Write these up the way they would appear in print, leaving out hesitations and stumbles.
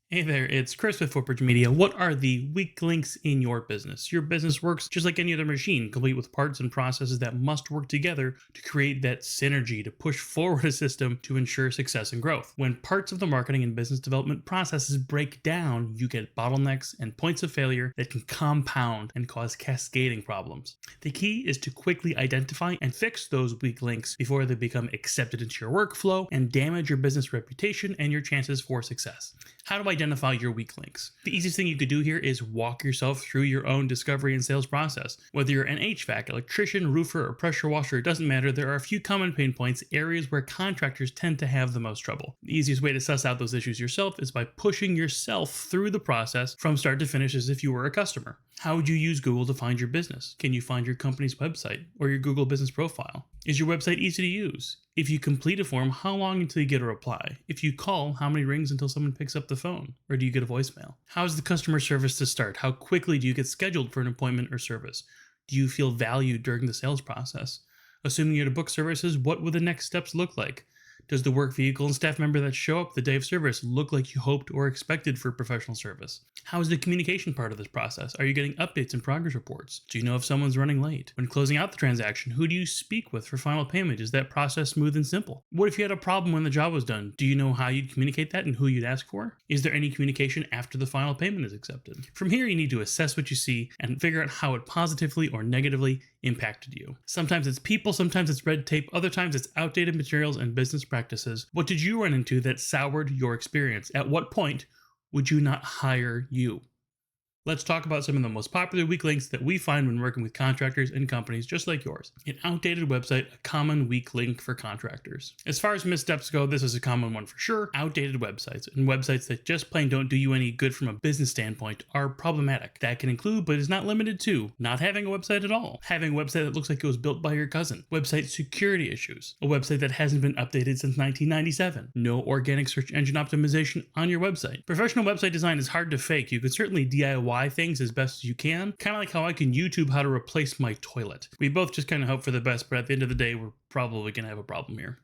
Hey there, it's Chris with Footbridge Media. What are the weak links in your business? Your business works just like any other machine, complete with parts and processes that must work together to create that synergy to push forward a system to ensure success and growth. When parts of the marketing and business development processes break down, you get bottlenecks and points of failure that can compound and cause cascading problems. The key is to quickly identify and fix those weak links before they become accepted into your workflow and damage your business reputation and your chances for success. How do I identify your weak links? The easiest thing you could do here is walk yourself through your own discovery and sales process. Whether you're an HVAC, electrician, roofer, or pressure washer, it doesn't matter. There are a few common pain points, areas where contractors tend to have the most trouble. The easiest way to suss out those issues yourself is by pushing yourself through the process from start to finish as if you were a customer. How would you use Google to find your business? Can you find your company's website or your Google business profile? Is your website easy to use? If you complete a form, how long until you get a reply? If you call, how many rings until someone picks up the phone? Or do you get a voicemail? How is the customer service to start? How quickly do you get scheduled for an appointment or service? Do you feel valued during the sales process? Assuming you're to book services, what would the next steps look like? Does the work vehicle and staff member that show up the day of service look like you hoped or expected for professional service? How is the communication part of this process? Are you getting updates and progress reports? Do you know if someone's running late? When closing out the transaction, who do you speak with for final payment? Is that process smooth and simple? What if you had a problem when the job was done? Do you know how you'd communicate that and who you'd ask for? Is there any communication after the final payment is accepted? From here, you need to assess what you see and figure out how it positively or negatively impacted you. Sometimes it's people, sometimes it's red tape, other times it's outdated materials and business practices. What did you run into that soured your experience? At what point would you not hire you? Let's talk about some of the most popular weak links that we find when working with contractors and companies just like yours. An outdated website, a common weak link for contractors. As far as missteps go, this is a common one for sure. Outdated websites and websites that just plain don't do you any good from a business standpoint are problematic. That can include, but is not limited to, not having a website at all, having a website that looks like it was built by your cousin, website security issues, a website that hasn't been updated since 1997, no organic search engine optimization on your website. Professional website design is hard to fake. You can certainly DIY things as best as you can, kind of like how I can YouTube how to replace my toilet. We both just kind of hope for the best, but at the end of the day, we're probably going to have a problem here.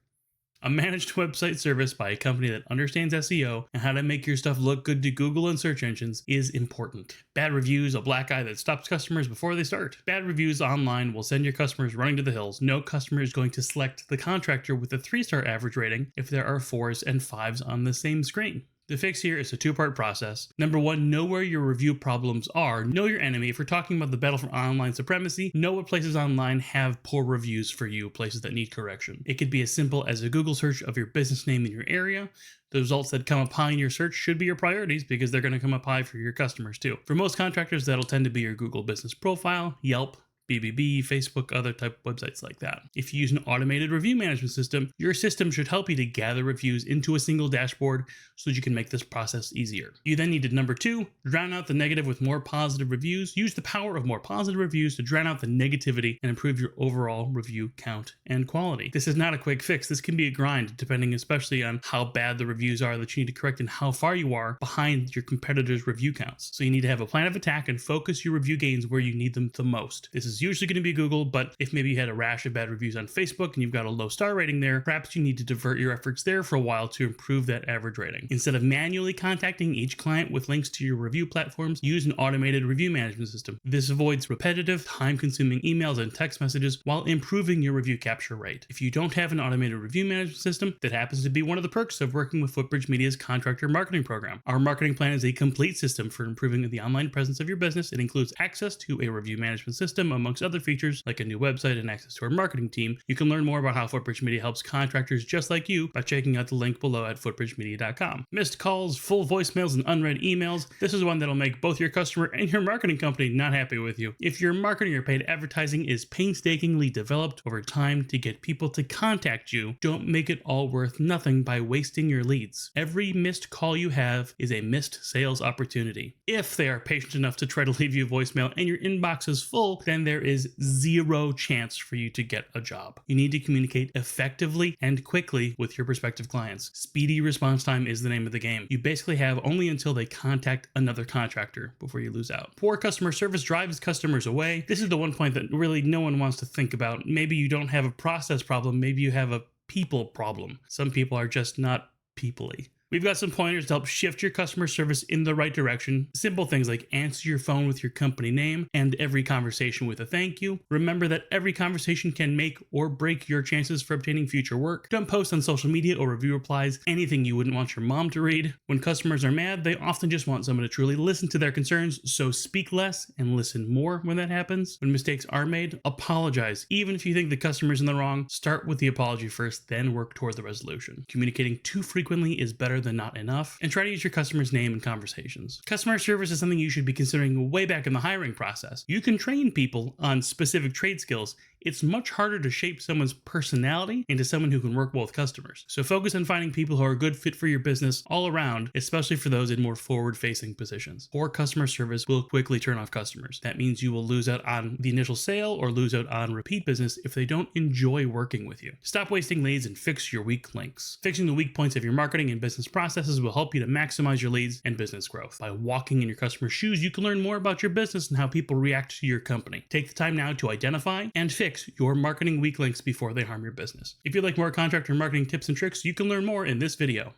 A managed website service by a company that understands SEO and how to make your stuff look good to Google and search engines is important. Bad reviews, a black eye that stops customers before they start. Bad reviews online will send your customers running to the hills. No customer is going to select the contractor with a 3-star average rating if there are 4s and 5s on the same screen. The fix here is a 2-part process. Number 1, know where your review problems are. Know your enemy. If we're talking about the battle for online supremacy, know what places online have poor reviews for you, places that need correction. It could be as simple as a Google search of your business name in your area. The results that come up high in your search should be your priorities because they're going to come up high for your customers too. For most contractors, that'll tend to be your Google business profile, Yelp, BBB, Facebook, other type of websites like that. If you use an automated review management system, your system should help you to gather reviews into a single dashboard so that you can make this process easier. You then need to, number 2, drown out the negative with more positive reviews. Use the power of more positive reviews to drown out the negativity and improve your overall review count and quality. This is not a quick fix. This can be a grind, depending especially on how bad the reviews are that you need to correct and how far you are behind your competitors' review counts. So you need to have a plan of attack and focus your review gains where you need them the most. This is usually going to be Google, but if maybe you had a rash of bad reviews on Facebook and you've got a low star rating there, perhaps you need to divert your efforts there for a while to improve that average rating. Instead of manually contacting each client with links to your review platforms, use an automated review management system. This avoids repetitive, time-consuming emails and text messages while improving your review capture rate. If you don't have an automated review management system, that happens to be one of the perks of working with Footbridge Media's contractor marketing program. Our marketing plan is a complete system for improving the online presence of your business. It includes access to a review management system, amongst other features like a new website and access to our marketing team. You can learn more about how Footbridge Media helps contractors just like you by checking out the link below at footbridgemedia.com. Missed calls, full voicemails, and unread emails. This is one that'll make both your customer and your marketing company not happy with you. If your marketing or paid advertising is painstakingly developed over time to get people to contact you, don't make it all worth nothing by wasting your leads. Every missed call you have is a missed sales opportunity. If they are patient enough to try to leave you a voicemail and your inbox is full, then there is zero chance for you to get a job. You need to communicate effectively and quickly with your prospective clients. Speedy response time is the name of the game. You basically have only until they contact another contractor before you lose out. Poor customer service drives customers away. This is the one point that really no one wants to think about. Maybe you don't have a process problem. Maybe you have a people problem. Some people are just not people-y. We've got some pointers to help shift your customer service in the right direction. Simple things like answer your phone with your company name and every conversation with a thank you. Remember that every conversation can make or break your chances for obtaining future work. Don't post on social media or review replies anything you wouldn't want your mom to read. When customers are mad, they often just want someone to truly listen to their concerns, so speak less and listen more when that happens. When mistakes are made, apologize. Even if you think the customer's in the wrong, start with the apology first, then work toward the resolution. Communicating too frequently is better than not enough, and try to use your customer's name in conversations. Customer service is something you should be considering way back in the hiring process. You can train people on specific trade skills. It's much harder to shape someone's personality into someone who can work well with customers. So focus on finding people who are a good fit for your business all around, especially for those in more forward-facing positions. Poor customer service will quickly turn off customers. That means you will lose out on the initial sale or lose out on repeat business if they don't enjoy working with you. Stop wasting leads and fix your weak links. Fixing the weak points of your marketing and business processes will help you to maximize your leads and business growth. By walking in your customer's shoes, you can learn more about your business and how people react to your company. Take the time now to identify and fix your marketing weak links before they harm your business. If you'd like more contractor marketing tips and tricks, you can learn more in this video.